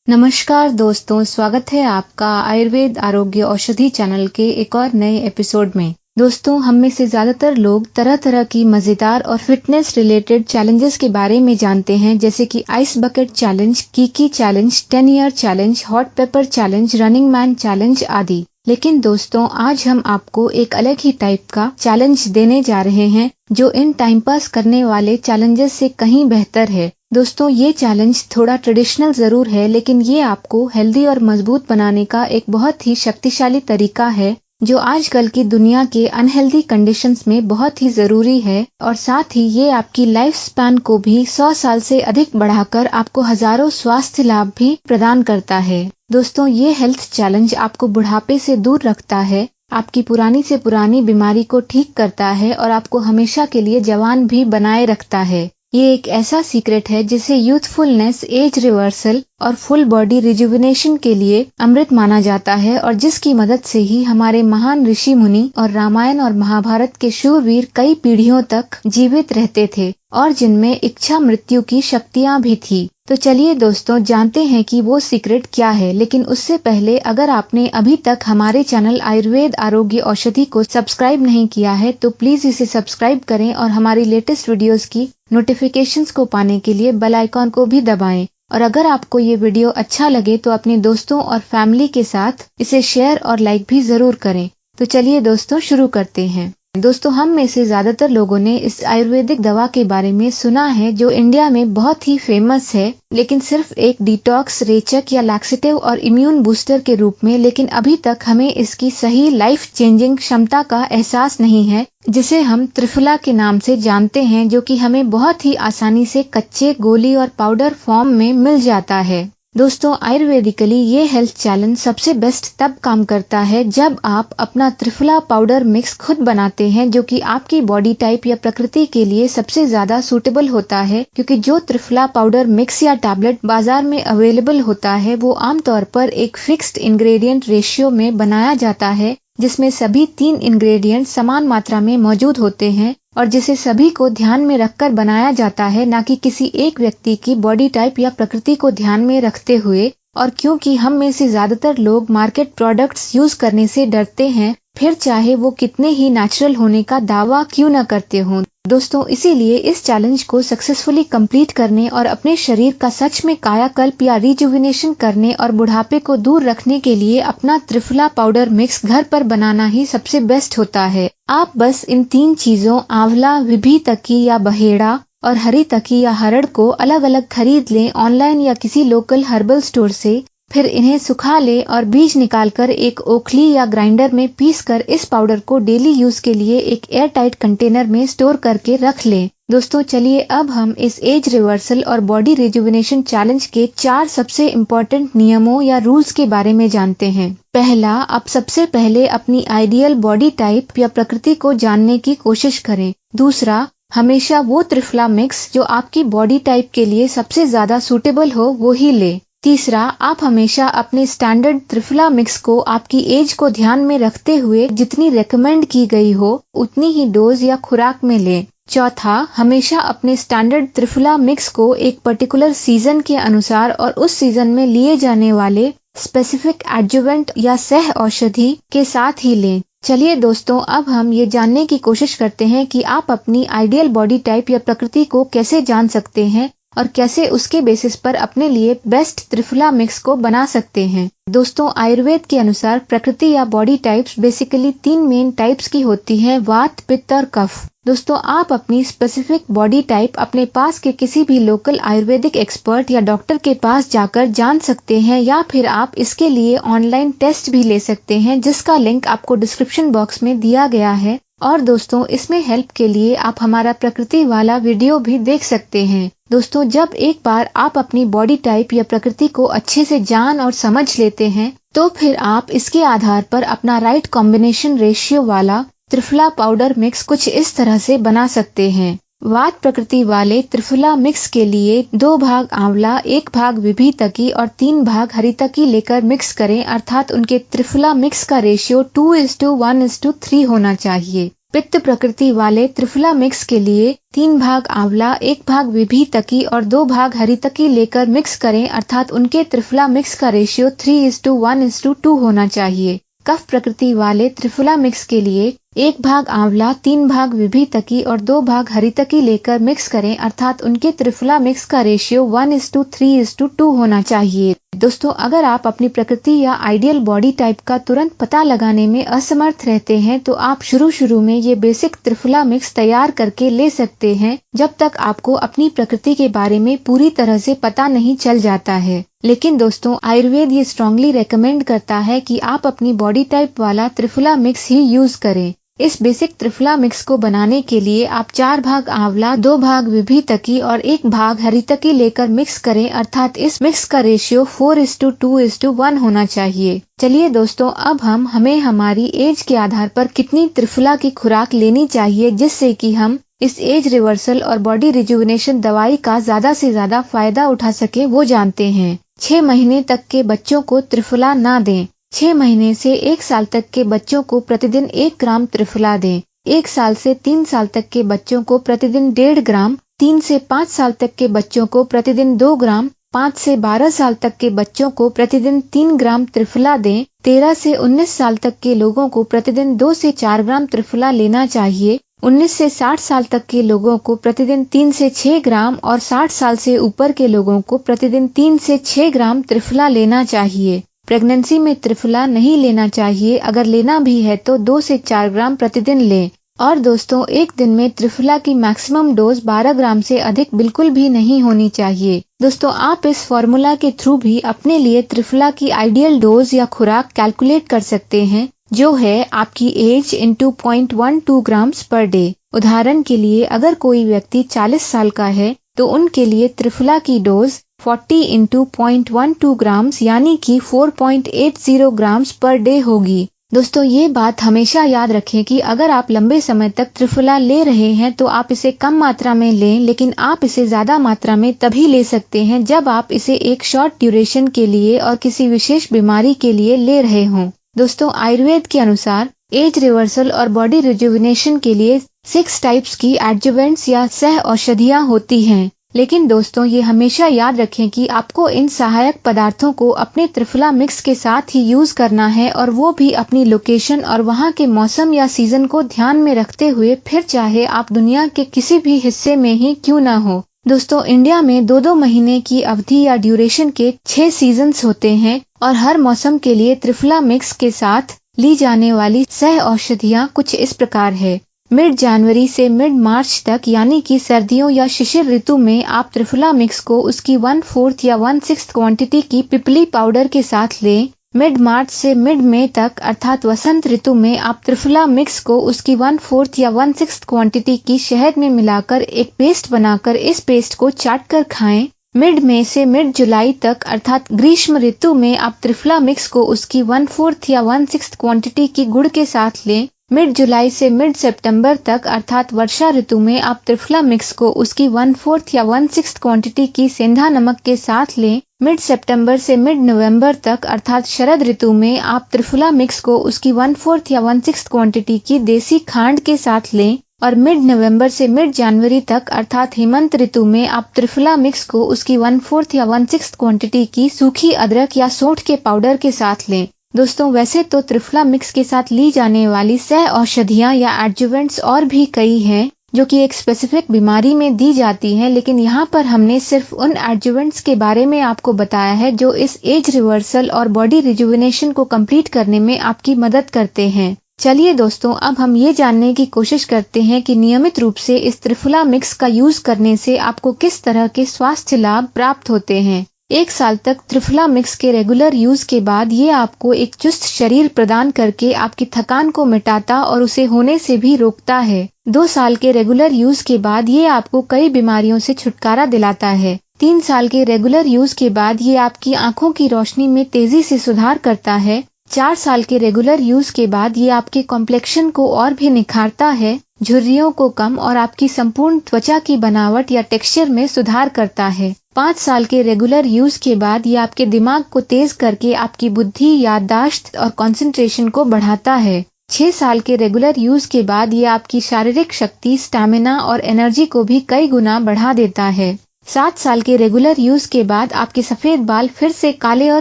नमस्कार दोस्तों, स्वागत है आपका आयुर्वेद आरोग्य औषधि चैनल के एक और नए एपिसोड में। दोस्तों, हम में से ज्यादातर लोग तरह तरह की मजेदार और फिटनेस रिलेटेड चैलेंजेस के बारे में जानते हैं, जैसे कि ice bucket challenge, Kiki challenge, 10 year challenge, hot paper challenge, running man challenge आदि। लेकिन दोस्तों, आज हम आपको एक अलग ही टाइप का चैलेंज देने जा रहे हैं, जो इन टाइम पास करने वाले चैलेंजेस से कहीं बेहतर है। दोस्तों, ये चैलेंज थोड़ा ट्रेडिशनल जरूर है, लेकिन ये आपको हेल्दी और मजबूत बनाने का एक बहुत ही शक्तिशाली तरीका है, जो आजकल की दुनिया के अनहेल्दी कंडीशंस में बहुत ही जरूरी है। और साथ ही ये आपकी लाइफ स्पैन को भी 100 साल से अधिक बढ़ाकर आपको हजारों स्वास्थ्य लाभ भी प्रदान करता है। दोस्तों, ये हेल्थ चैलेंज आपको बुढ़ापे से दूर रखता है, आपकी पुरानी से पुरानी बीमारी को ठीक करता है और आपको हमेशा के लिए जवान भी बनाए रखता है। ये एक ऐसा सीक्रेट है जिसे यूथफुलनेस, एज रिवर्सल और फुल बॉडी रिजुविनेशन के लिए अमृत माना जाता है, और जिसकी मदद से ही हमारे महान ऋषि मुनि और रामायण और महाभारत के शूरवीर कई पीढ़ियों तक जीवित रहते थे, और जिनमें इच्छा मृत्यु की शक्तियां भी थी। तो चलिए दोस्तों, जानते हैं कि वो सीक्रेट क्या है। लेकिन उससे पहले, अगर आपने अभी तक हमारे चैनल आयुर्वेद आरोग्य औषधि को सब्सक्राइब नहीं किया है, तो प्लीज इसे सब्सक्राइब करें और हमारी लेटेस्ट वीडियोस की नोटिफिकेशंस को पाने के लिए बेल आइकॉन को भी दबाएं। और अगर आपको ये वीडियो अच्छा लगे तो अपने दोस्तों और फैमिली के साथ इसे शेयर और लाइक भी जरूर करें। तो चलिए दोस्तों, शुरू करते हैं। दोस्तों, हम में से ज्यादातर लोगों ने इस आयुर्वेदिक दवा के बारे में सुना है, जो इंडिया में बहुत ही फेमस है, लेकिन सिर्फ एक डिटॉक्स, रेचक या लैक्सेटिव और इम्यून बूस्टर के रूप में। लेकिन अभी तक हमें इसकी सही लाइफ चेंजिंग क्षमता का एहसास नहीं है, जिसे हम त्रिफला के नाम से जानते हैं, जो कि हमें बहुत ही आसानी से कच्चे, गोली और पाउडर फॉर्म में मिल जाता है। दोस्तों, आयुर्वेदिकली ये हेल्थ चैलेंज सबसे बेस्ट तब काम करता है जब आप अपना त्रिफला पाउडर मिक्स खुद बनाते हैं, जो कि आपकी बॉडी टाइप या प्रकृति के लिए सबसे ज्यादा सूटेबल होता है। क्योंकि जो त्रिफला पाउडर मिक्स या टैबलेट बाजार में अवेलेबल होता है, वो आमतौर पर एक फिक्स्ड इंग्रेडिएंट रेशियो में बनाया जाता है, जिसमें सभी 3 इंग्रेडिएंट समान मात्रा में मौजूद होते हैं, और जिसे सभी को ध्यान में रखकर बनाया जाता है, न कि किसी एक व्यक्ति की बॉडी टाइप या प्रकृति को ध्यान में रखते हुए। और क्योंकि हम में से ज्यादातर लोग मार्केट प्रोडक्ट्स यूज करने से डरते हैं, फिर चाहे वो कितने ही नेचुरल होने का दावा क्यों न करते हों। दोस्तों, इसीलिए इस चैलेंज को सक्सेसफुली कंप्लीट करने और अपने शरीर का सच में कायाकल्प या रिजुविनेशन करने और बुढ़ापे को दूर रखने के लिए अपना त्रिफला पाउडर मिक्स घर पर बनाना ही सबसे बेस्ट होता है। आप बस इन 3 चीजों, आंवला, विभी तकी या बहेड़ा और हरी तकी या हरड़ को अलग अलग खरीद लें ऑनलाइन या किसी लोकल हर्बल स्टोर से। फिर इन्हें सुखा लें और बीज निकालकर एक ओखली या ग्राइंडर में पीसकर इस पाउडर को डेली यूज के लिए एक एयर टाइट कंटेनर में स्टोर करके रख लें। दोस्तों, चलिए अब हम इस एज रिवर्सल और बॉडी रिजुविनेशन चैलेंज के 4 सबसे इम्पोर्टेंट नियमों या रूल्स के बारे में जानते हैं। पहला, आप सबसे पहले अपनी आइडियल बॉडी टाइप या प्रकृति को जानने की कोशिश करें। दूसरा, हमेशा वो त्रिफला मिक्स जो आपकी बॉडी टाइप के लिए सबसे ज्यादा सूटेबल हो, वो ही ले। तीसरा, आप हमेशा अपने स्टैंडर्ड त्रिफला मिक्स को आपकी एज को ध्यान में रखते हुए जितनी रेकमेंड की गई हो, उतनी ही डोज या खुराक में लें। चौथा, हमेशा अपने स्टैंडर्ड त्रिफला मिक्स को एक पर्टिकुलर सीजन के अनुसार और उस सीजन में लिए जाने वाले स्पेसिफिक एडजुवेंट या सह औषधि के साथ ही लें। चलिए दोस्तों, अब हम ये जानने की कोशिश करते हैं कि आप अपनी आइडियल बॉडी टाइप या प्रकृति को कैसे जान सकते हैं और कैसे उसके बेसिस पर अपने लिए बेस्ट त्रिफला मिक्स को बना सकते हैं। दोस्तों, आयुर्वेद के अनुसार प्रकृति या body types basically 3 main types की होती हैं: वात, पित्त और कफ। दोस्तों, आप अपनी स्पेसिफिक बॉडी टाइप अपने पास के किसी भी लोकल आयुर्वेदिक एक्सपर्ट या डॉक्टर के पास जाकर जान सकते हैं, या फिर आप इसके लिए ऑनलाइन टेस्ट भी ले सकते हैं, जिसका लिंक आपको डिस्क्रिप्शन बॉक्स में दिया गया है। और दोस्तों, इसमें हेल्प के लिए आप हमारा प्रकृति वाला वीडियो भी देख सकते हैं। दोस्तों, जब एक बार आप अपनी बॉडी टाइप या प्रकृति को अच्छे से जान और समझ लेते हैं, तो फिर आप इसके आधार पर अपना राइट कॉम्बिनेशन रेशियो वाला त्रिफला पाउडर मिक्स कुछ इस तरह से बना सकते हैं। वात प्रकृति वाले त्रिफला मिक्स के लिए 2 भाग आंवला, 1 भाग विभी तकी और 3 भाग हरी तकी लेकर मिक्स करें, अर्थात उनके त्रिफला मिक्स का रेशियो 2:1:3 होना चाहिए। पित्त प्रकृति वाले त्रिफला मिक्स के लिए 3 भाग आंवला, 1 भाग विभीतकी और 2 भाग हरितकी लेकर मिक्स करें, अर्थात उनके त्रिफला मिक्स का रेशियो 3:1:2 होना चाहिए। कफ प्रकृति वाले त्रिफला मिक्स के लिए 1 भाग आंवला, 3 भाग विभीतकी और 2 भाग हरितकी लेकर मिक्स करें, अर्थात उनके त्रिफला मिक्स का रेशियो 1:3:2 होना चाहिए। दोस्तों, अगर आप अपनी प्रकृति या आइडियल बॉडी टाइप का तुरंत पता लगाने में असमर्थ रहते हैं तो आप शुरू में ये बेसिक त्रिफला मिक्स तैयार करके ले सकते हैं, जब तक आपको अपनी प्रकृति के बारे में पूरी तरह से पता नहीं चल जाता है। लेकिन दोस्तों, आयुर्वेद ये स्ट्रांगली रेकमेंड करता है कि आप अपनी बॉडी टाइप वाला त्रिफला मिक्स ही यूज करें। इस बेसिक त्रिफला मिक्स को बनाने के लिए आप 4 भाग आंवला, 2 भाग विभीतकी और 1 भाग हरितकी लेकर मिक्स करें, अर्थात इस मिक्स का रेशियो 4:2:1 होना चाहिए। चलिए दोस्तों, अब हमें हमारी एज के आधार पर कितनी त्रिफला की खुराक लेनी चाहिए, जिससे कि हम इस एज रिवर्सल और बॉडी रिजुविनेशन दवाई का ज्यादा से ज्यादा फायदा उठा सके, वो जानते हैं। 6 महीने तक के बच्चों को त्रिफला ना दें। 6 महीने से 1 साल तक के बच्चों को प्रतिदिन 1 ग्राम त्रिफला दें। 1 साल से 3 साल तक के बच्चों को प्रतिदिन 1.5 ग्राम, 3 से 5 साल तक के बच्चों को प्रतिदिन 2 ग्राम, 5 से 12 साल तक के बच्चों को प्रतिदिन 3 ग्राम त्रिफला दें। 13 से 19 साल तक के लोगों को प्रतिदिन 2 से 4 ग्राम त्रिफला लेना चाहिए। 19 से 60 साल तक के लोगों को प्रतिदिन 3 से 6 ग्राम और 60 साल से ऊपर के लोगों को प्रतिदिन 3 से 6 ग्राम त्रिफला लेना चाहिए। प्रेगनेंसी में त्रिफला नहीं लेना चाहिए, अगर लेना भी है तो 2 से 4 ग्राम प्रतिदिन लें। और दोस्तों, एक दिन में त्रिफला की मैक्सिमम डोज 12 ग्राम से अधिक बिल्कुल भी नहीं होनी चाहिए। दोस्तों, आप इस फॉर्मूला के थ्रू भी अपने लिए त्रिफला की आइडियल डोज या खुराक कैलकुलेट कर सकते हैं, जो है आपकी age into 0.12 grams per day. उदाहरण के लिए, अगर कोई व्यक्ति 40 साल का है तो उनके लिए त्रिफला की डोज 40 इंटू 0.12 ग्राम्स यानी कि 4.80 ग्राम्स पर डे होगी। दोस्तों, ये बात हमेशा याद रखें कि अगर आप लंबे समय तक त्रिफला ले रहे हैं तो आप इसे कम मात्रा में लें, लेकिन आप इसे ज्यादा मात्रा में तभी ले सकते हैं जब आप इसे एक शॉर्ट ड्यूरेशन के लिए और किसी विशेष बीमारी के लिए ले रहे हों। दोस्तों, आयुर्वेद के अनुसार एज रिवर्सल और बॉडी रिजुविनेशन के लिए 6 टाइप्स की एडजुवेंट्स या सह औषधियाँ होती हैं। लेकिन दोस्तों, ये हमेशा याद रखें कि आपको इन सहायक पदार्थों को अपने त्रिफला मिक्स के साथ ही यूज करना है, और वो भी अपनी लोकेशन और वहाँ के मौसम या सीजन को ध्यान में रखते हुए, फिर चाहे आप दुनिया के किसी भी हिस्से में ही क्यों ना हो। दोस्तों, इंडिया में 2-2 महीने की अवधि या ड्यूरेशन के 6 सीजन्स होते हैं, और हर मौसम के लिए त्रिफला मिक्स के साथ ली जाने वाली सह औषधियाँ कुछ इस प्रकार है। मिड जनवरी से मिड मार्च तक यानी कि सर्दियों या शिशिर ऋतु में आप त्रिफला मिक्स को उसकी 1/4 या 1/6 क्वांटिटी की पिपली पाउडर के साथ लें। मिड मार्च से मिड मई तक अर्थात वसंत ऋतु में आप त्रिफला मिक्स को उसकी 1/4 या 1/6 क्वांटिटी की शहद में मिलाकर एक पेस्ट बनाकर इस पेस्ट को चाट कर खाएं। मिड मई से मिड जुलाई तक अर्थात ग्रीष्म ऋतु में आप त्रिफला मिक्स को उसकी 1/4 या 1/6 क्वांटिटी की गुड़ के साथ लें। मिड जुलाई से मिड सितंबर तक अर्थात वर्षा ऋतु में आप त्रिफला मिक्स को उसकी 1/4 या 1/6 क्वांटिटी की सेंधा नमक के साथ लें। मिड सितंबर से मिड नवंबर तक अर्थात शरद ऋतु में आप त्रिफला मिक्स को उसकी 1/4 या 1/6 क्वांटिटी की देसी खांड के साथ लें। और मिड नवंबर से मिड जनवरी तक अर्थात हेमंत ऋतु में आप त्रिफला मिक्स को उसकी 1/4 या 1/6 क्वांटिटी की सूखी अदरक या सौंठ के पाउडर के साथ लें। दोस्तों, वैसे तो त्रिफला मिक्स के साथ ली जाने वाली सह औषधियाँ या एडजुवेंट्स और भी कई हैं जो कि एक स्पेसिफिक बीमारी में दी जाती हैं, लेकिन यहाँ पर हमने सिर्फ उन एडजुवेंट्स के बारे में आपको बताया है जो इस एज रिवर्सल और बॉडी रिजुविनेशन को कंप्लीट करने में आपकी मदद करते हैं। चलिए दोस्तों, अब हम ये जानने की कोशिश करते हैं कि नियमित रूप से इस त्रिफला मिक्स का यूज करने से आपको किस तरह के स्वास्थ्य लाभ प्राप्त होते हैं। 1 साल तक त्रिफला मिक्स के रेगुलर यूज के बाद ये आपको एक चुस्त शरीर प्रदान करके आपकी थकान को मिटाता और उसे होने से भी रोकता है। 2 साल के रेगुलर यूज के बाद ये आपको कई बीमारियों से छुटकारा दिलाता है। 3 साल के रेगुलर यूज के बाद ये आपकी आंखों की रोशनी में तेजी से सुधार करता है। 4 साल के रेगुलर यूज के बाद ये आपके कॉम्प्लेक्शन को और भी निखारता है, झुर्रियों को कम और आपकी संपूर्ण त्वचा की बनावट या टेक्सचर में सुधार करता है। 5 साल के रेगुलर यूज के बाद ये आपके दिमाग को तेज करके आपकी बुद्धि, याददाश्त और कंसंट्रेशन को बढ़ाता है। 6 साल के रेगुलर यूज के बाद ये आपकी शारीरिक शक्ति, स्टैमिना और एनर्जी को भी कई गुना बढ़ा देता है। 7 साल के रेगुलर यूज के बाद आपके सफेद बाल फिर से काले और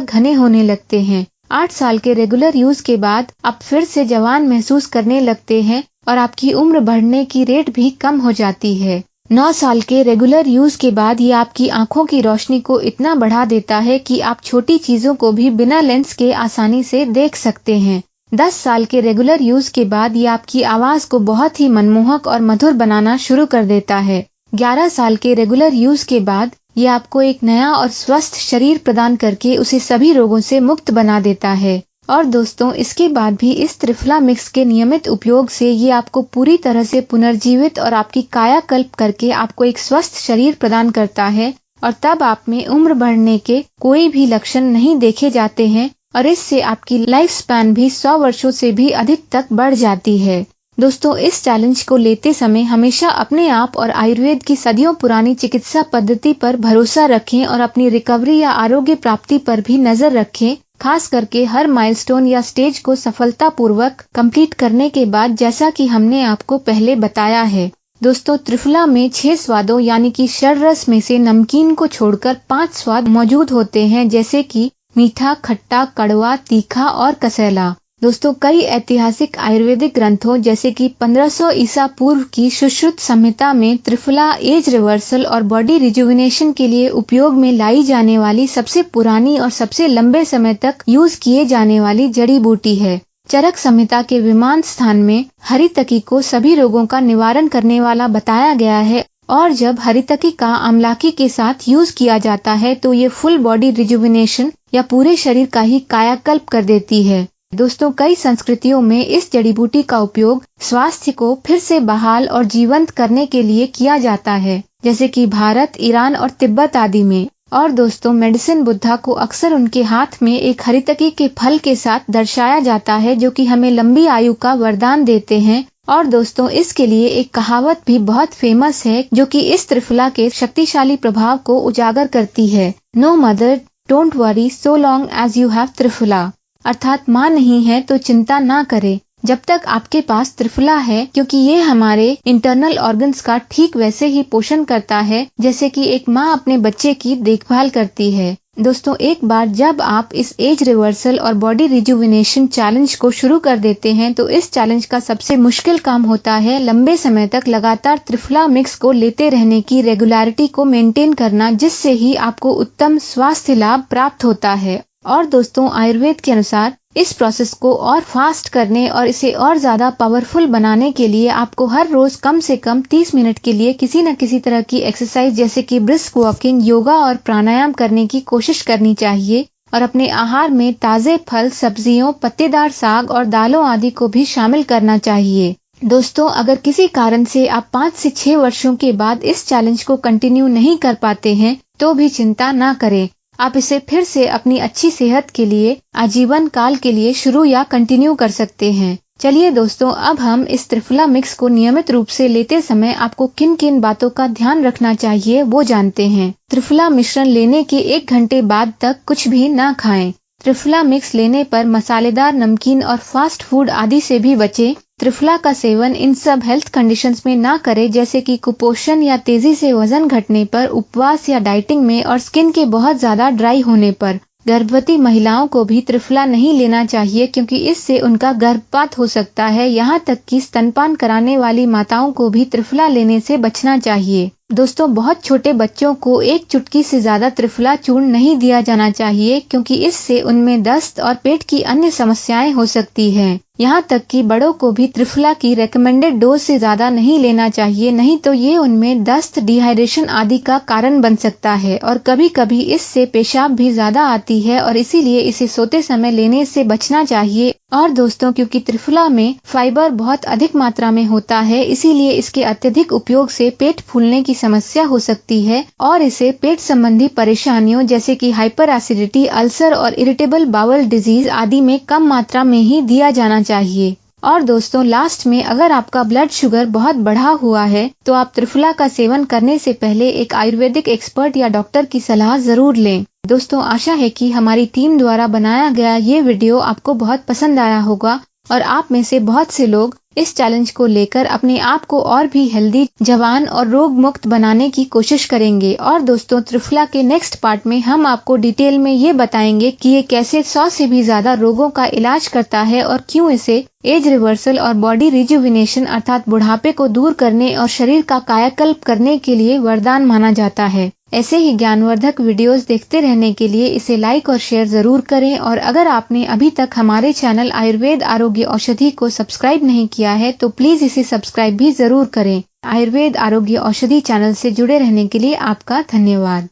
घने होने लगते हैं। 8 साल के रेगुलर यूज के बाद आप फिर से जवान महसूस करने लगते हैं और आपकी उम्र बढ़ने की रेट भी कम हो जाती है। 9 साल के रेगुलर यूज के बाद ये आपकी आंखों की रोशनी को इतना बढ़ा देता है कि आप छोटी चीजों को भी बिना लेंस के आसानी से देख सकते हैं। 10 साल के रेगुलर यूज के बाद ये आपकी आवाज को बहुत ही मनमोहक और मधुर बनाना शुरू कर देता है। 11 साल के रेगुलर यूज के बाद ये आपको एक नया और स्वस्थ शरीर प्रदान करके उसे सभी रोगों से मुक्त बना देता है। और दोस्तों, इसके बाद भी इस त्रिफला मिक्स के नियमित उपयोग से ये आपको पूरी तरह से पुनर्जीवित और आपकी कायाकल्प करके आपको एक स्वस्थ शरीर प्रदान करता है और तब आप में उम्र बढ़ने के कोई भी लक्षण नहीं देखे जाते हैं और इससे आपकी लाइफ स्पैन भी 100 वर्षों से भी अधिक तक बढ़ जाती है। दोस्तों, इस चैलेंज को लेते समय हमेशा अपने आप और आयुर्वेद की सदियों पुरानी चिकित्सा पद्धति पर भरोसा रखें और अपनी रिकवरी या आरोग्य प्राप्ति पर भी नजर रखें। खास करके हर माइलस्टोन या स्टेज को सफलतापूर्वक कंप्लीट करने के बाद, जैसा कि हमने आपको पहले बताया है। दोस्तों, त्रिफला में 6 स्वादों यानी कि षड्रस में से नमकीन को छोड़कर 5 स्वाद मौजूद होते हैं, जैसे कि मीठा, खट्टा, कड़वा, तीखा और कसैला। दोस्तों, कई ऐतिहासिक आयुर्वेदिक ग्रंथों जैसे कि 1500 ईसा पूर्व की सुश्रुत संहिता में त्रिफला एज रिवर्सल और बॉडी रिजुविनेशन के लिए उपयोग में लाई जाने वाली सबसे पुरानी और सबसे लंबे समय तक यूज किए जाने वाली जड़ी बूटी है। चरक संहिता के विमान स्थान में हरितकी को सभी रोगों का निवारण करने वाला बताया गया है और जब हरितकी का आमलाकी के साथ यूज किया जाता है तो ये फुल बॉडी रिजुविनेशन या पूरे शरीर का ही कायाकल्प कर देती है। दोस्तों, कई संस्कृतियों में इस जड़ी बूटी का उपयोग स्वास्थ्य को फिर से बहाल और जीवंत करने के लिए किया जाता है, जैसे कि भारत, ईरान और तिब्बत आदि में। और दोस्तों, मेडिसिन बुद्धा को अक्सर उनके हाथ में एक हरितकी के फल के साथ दर्शाया जाता है, जो कि हमें लंबी आयु का वरदान देते हैं। और दोस्तों, इसके लिए एक कहावत भी बहुत फेमस है, जो कि इस त्रिफला के शक्तिशाली प्रभाव को उजागर करती है। No mother don't worry so long as you have triphala, अर्थात माँ नहीं है तो चिंता ना करे जब तक आपके पास त्रिफला है, क्योंकि ये हमारे इंटरनल ऑर्गन्स का ठीक वैसे ही पोषण करता है जैसे कि एक माँ अपने बच्चे की देखभाल करती है। दोस्तों, एक बार जब आप इस एज रिवर्सल और बॉडी रिजुविनेशन चैलेंज को शुरू कर देते हैं तो इस चैलेंज का सबसे मुश्किल काम होता है लंबे समय तक लगातार त्रिफला मिक्स को लेते रहने की रेगुलरिटी को मेंटेन करना, जिससे ही आपको उत्तम स्वास्थ्य लाभ प्राप्त होता है। और दोस्तों, आयुर्वेद के अनुसार इस प्रोसेस को और फास्ट करने और इसे और ज्यादा पावरफुल बनाने के लिए आपको हर रोज कम से कम 30 मिनट के लिए किसी न किसी तरह की एक्सरसाइज जैसे कि ब्रिस्क वॉकिंग, योगा और प्राणायाम करने की कोशिश करनी चाहिए और अपने आहार में ताजे फल, सब्जियों, पत्तेदार साग और दालों आदि को भी शामिल करना चाहिए। दोस्तों, अगर किसी कारण से आप 5 से 6 वर्षों के बाद इस चैलेंज को कंटिन्यू नहीं कर पाते हैं तो भी चिंता ना करें। आप इसे फिर से अपनी अच्छी सेहत के लिए आजीवन काल के लिए शुरू या कंटिन्यू कर सकते हैं। चलिए दोस्तों, अब हम इस त्रिफला मिक्स को नियमित रूप से लेते समय आपको किन किन बातों का ध्यान रखना चाहिए वो जानते हैं। त्रिफला मिश्रण लेने के 1 घंटे बाद तक कुछ भी ना खाएं। त्रिफला मिक्स लेने पर मसालेदार नमकीन और फास्ट फूड आदि से भी बचें। त्रिफला का सेवन इन सब हेल्थ कंडीशंस में ना करें, जैसे कि कुपोषण या तेजी से वजन घटने पर, उपवास या डाइटिंग में और स्किन के बहुत ज्यादा ड्राई होने पर। गर्भवती महिलाओं को भी त्रिफला नहीं लेना चाहिए, क्योंकि इससे उनका गर्भपात हो सकता है। यहाँ तक कि स्तनपान कराने वाली माताओं को भी त्रिफला लेने से बचना चाहिए। दोस्तों, बहुत छोटे बच्चों को 1 चुटकी से ज्यादा त्रिफला चूर्ण नहीं दिया जाना चाहिए, क्योंकि इससे उनमें दस्त और पेट की अन्य समस्याएं हो सकती हैं। यहाँ तक कि बड़ों को भी त्रिफला की रेकमेंडेड डोज से ज्यादा नहीं लेना चाहिए, नहीं तो ये उनमें दस्त, डिहाइड्रेशन आदि का कारण बन सकता है और कभी कभी इससे पेशाब भी ज्यादा आती है और इसीलिए इसे सोते समय लेने से बचना चाहिए। और दोस्तों, क्योंकि त्रिफला में फाइबर बहुत अधिक मात्रा में होता है, इसीलिए इसके अत्यधिक उपयोग से पेट फूलने की समस्या हो सकती है और इसे पेट संबंधी परेशानियों जैसे कि हाइपर एसिडिटी, अल्सर और इरिटेबल बाउल डिजीज आदि में कम मात्रा में ही दिया जाना चाहिए। और दोस्तों, लास्ट में अगर आपका ब्लड शुगर बहुत बढ़ा हुआ है तो आप त्रिफला का सेवन करने से पहले एक आयुर्वेदिक एक्सपर्ट या डॉक्टर की सलाह जरूर लें। दोस्तों, आशा है कि हमारी टीम द्वारा बनाया गया ये वीडियो आपको बहुत पसंद आया होगा और आप में से बहुत से लोग इस चैलेंज को लेकर अपने आप को और भी हेल्दी, जवान और रोग मुक्त बनाने की कोशिश करेंगे। और दोस्तों, त्रिफला के नेक्स्ट पार्ट में हम आपको डिटेल में ये बताएंगे कि ये कैसे 100 से भी ज्यादा रोगों का इलाज करता है और क्यों इसे एज रिवर्सल और बॉडी रिजुविनेशन अर्थात बुढ़ापे को दूर करने और शरीर का कायाकल्प करने के लिए वरदान माना जाता है। ऐसे ही ज्ञानवर्धक वीडियोस देखते रहने के लिए इसे लाइक और शेयर जरूर करें। और अगर आपने अभी तक हमारे चैनल आयुर्वेद आरोग्य औषधि को सब्सक्राइब नहीं किया है तो प्लीज इसे सब्सक्राइब भी जरूर करें। आयुर्वेद आरोग्य औषधि चैनल से जुड़े रहने के लिए आपका धन्यवाद।